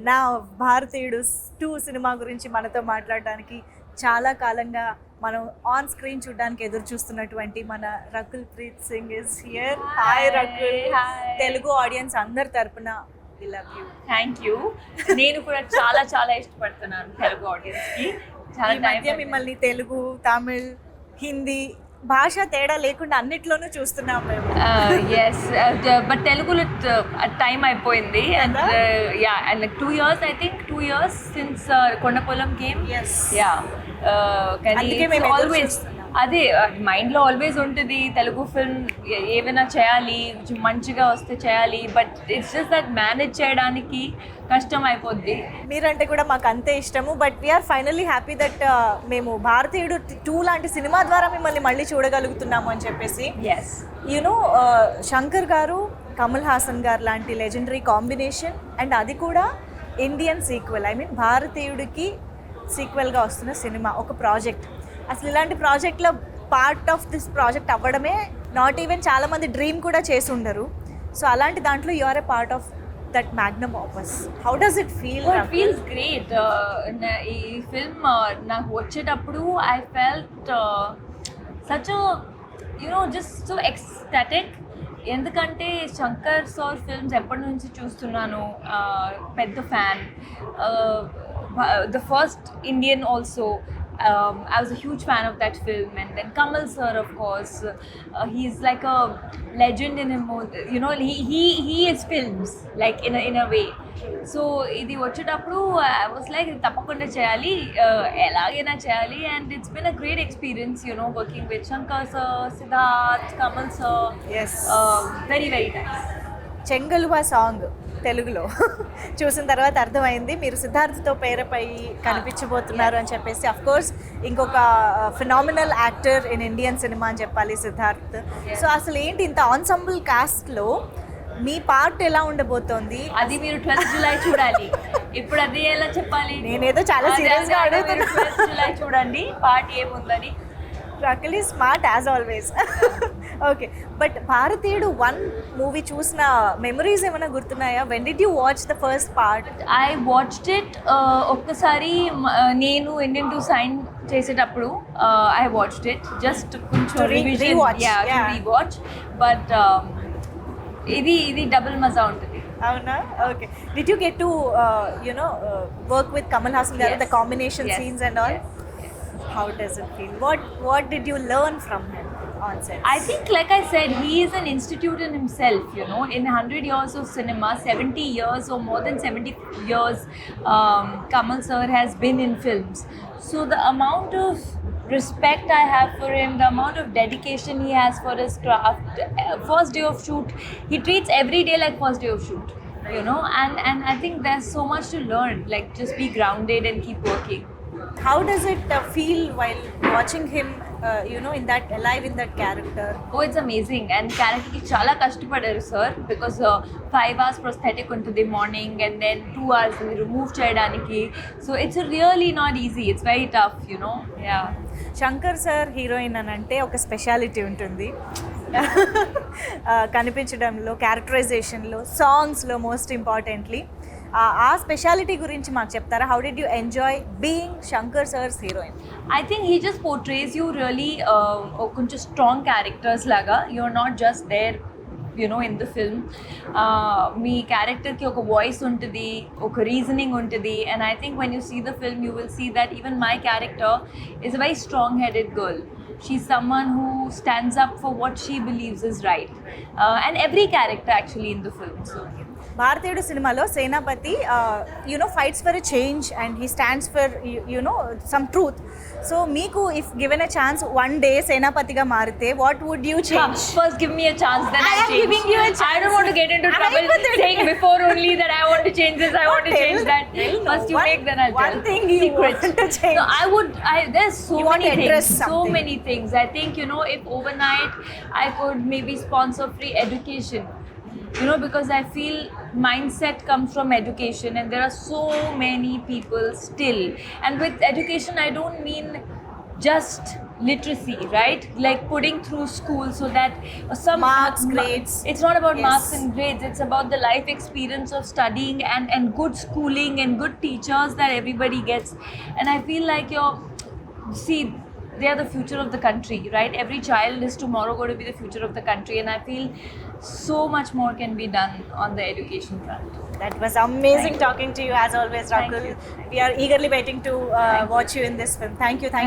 నా భారతీయుడు 2 సినిమా గురించి మనతో మాట్లాడడానికి చాలా కాలంగా మనం ఆన్ స్క్రీన్ చూడడానికి ఎదురు చూస్తున్నటువంటి మన Rakul Preet Singh is here. Hi Rakul. Telugu audience అందరి తరపున we love you. Thank you. నేను కూడా చాలా చాలా ఇష్టపడుతున్నాను తెలుగు ఆడియన్స్కి. ఈ మధ్య మిమ్మల్ని తెలుగు, తమిళ్, హిందీ భాష తేడా లేకుండా అన్నిట్లోనూ చూస్తున్నాం మేము. ఎస్, బట్ తెలుగులో టైం అయిపోయింది. And yeah, and like 2 years, I think 2 years since Kondapolam came. Yes. Yeah, కానీ అందుకే మేము ఎదురు ఆల్వేస్ చూస్తున్నాం. అదే మైండ్లో ఆల్వేస్ ఉంటుంది తెలుగు ఫిల్మ్ ఏమైనా చేయాలి, మంచిగా వస్తే చేయాలి. But it's just that manage చేయడానికి కష్టం అయిపోద్ది. మీరంటే కూడా మాకు అంతే ఇష్టము. But we are finally happy that మేము భారతీయుడు 2 లాంటి సినిమా ద్వారా మిమ్మల్ని మళ్ళీ చూడగలుగుతున్నాము అని చెప్పేసి. ఎస్, యూనో శంకర్ గారు, కమల్ హాసన్ గారు లాంటి లెజెండరీ కాంబినేషన్, అండ్ అది కూడా ఇండియన్ సీక్వెల్. ఐ మీన్ భారతీయుడికి సీక్వెల్గా వస్తున్న సినిమా, ఒక ప్రాజెక్ట్. అసలు ఇలాంటి ప్రాజెక్ట్లో పార్ట్ ఆఫ్ దిస్ ప్రాజెక్ట్ అవ్వడమే నాట్ ఈవెన్ చాలామంది డ్రీమ్ కూడా చేసి ఉండరు. సో అలాంటి దాంట్లో you are a part of that magnum opus. How does it feel? It feels great. ఈ ఫిల్మ్ నాకు వచ్చేటప్పుడు I felt such just so ecstatic. ఎందుకంటే శంకర్ సార్ ఫిల్మ్స్ ఎప్పటి నుంచి చూస్తున్నాను, పెద్ద fan. The first Indian also. I was a huge fan of that film, and then Kamal sir, of course, he's like a legend in him. He is films, like in a way. So idi vachetapudu I was like tappakunda cheyali, elagena cheyali, and it's been a great experience, working with Shankar sir, Siddharth, Kamal sir. Yes. Very very nice. Chengaluva song తెలుగులో చూసిన తర్వాత అర్థమైంది మీరు సిద్ధార్థ్తో పేరుపై కనిపించబోతున్నారు అని చెప్పేసి. Of course ఇంకొక phenomenal actor in Indian cinema అని చెప్పాలి సిద్ధార్థ్. సో అసలు ఏంటి ఇంత ఆన్సంబుల్ కాస్ట్లో మీ పార్ట్ ఎలా ఉండబోతోంది? అది మీరు 12th July చూడాలి. ఇప్పుడు అది ఎలా చెప్పాలి? నేనేదో చాలా సీరియస్గా అడుగుతున్నా. 12th July చూడండి పార్ట్ ఏముందని. Rakul is smart as always. Okay, but Bharateeyudu 1 movie చూసిన మెమరీస్ ఏమైనా గుర్తున్నాయా? When did you watch the first part? I watched it ఒక్కసారి నేను ఇండియన్ 2 సైన్ చేసేటప్పుడు ఐ వాచ్డ్ ఇట్ జస్ట్ కొంచెం రీవాచ్. బట్ ఇది డబుల్ మజా ఉంటుంది. అవునా? Okay. Did you get to work with Kamal Haasan garu, the combination scenes and all? How does it feel? What did you learn from him on set? I think, like I said, he is an institute in himself. In 100 years of cinema, 70 years or more than 70 years, Kamal sir has been in films. So the amount of respect I have for him, the amount of dedication he has for his craft. First day of shoot, he treats every day like first day of shoot. And I think there's so much to learn. Like, just be grounded and keep working. How does it feel while watching him, in that alive in that character? Oh, it's amazing. And character ki chala kashtapadaru sir, because 5 hours prosthetic untundi morning, and then 2 hours remove cheyadaniki. So it's really not easy. It's very tough, Yeah. Shankar sir heroine అని అంటే ఒక speciality ఉంటుంది. కనిపించడంలో, క్యారెక్టరైజేషన్లో, సాంగ్స్లో most importantly. ఆ speciality గురించి మాకు చెప్తారా? How did you enjoy being Shankar sir's heroine? I think he just portrays you really కొంచెం స్ట్రాంగ్ క్యారెక్టర్స్ లాగా. You're not just there, in the film. మీ క్యారెక్టర్కి ఒక వాయిస్ ఉంటుంది, ఒక రీజనింగ్ ఉంటుంది. And I think when you see the film, you will see that even my character is a very strong-headed girl. She's someone who stands up for what she believes is right. And every character actually in the film. So Bharateeyudu సినిమాలో Senapathi fights for a change and he stands for some truth. So మీకు if given a chance one day సేనాపతిగా మారితే what would you change? First give me a chance, then I am change. giving you a chance. I don't want to get into trouble saying before only that I want to change this, I want to change that. First you make, then I'll tell. One thing you want to change. No, there's so You want many to address things. So something. many things. I think, if overnight I could maybe sponsor free education. Because I feel mindset comes from education, and there are so many people still. And with education, I don't mean just literacy, right? Like putting through school so that some Marks, grades. It's not about Yes. marks and grades. It's about the life experience of studying and good schooling and good teachers that everybody gets. And I feel like see, they are the future of the country, right? Every child is tomorrow going to be the future of the country, and I feel so much more can be done on the education front. That was amazing Thank you. talking to you as always, Thank Rakul. you. We are eagerly waiting to Thank you. watch you in this film. Thank you.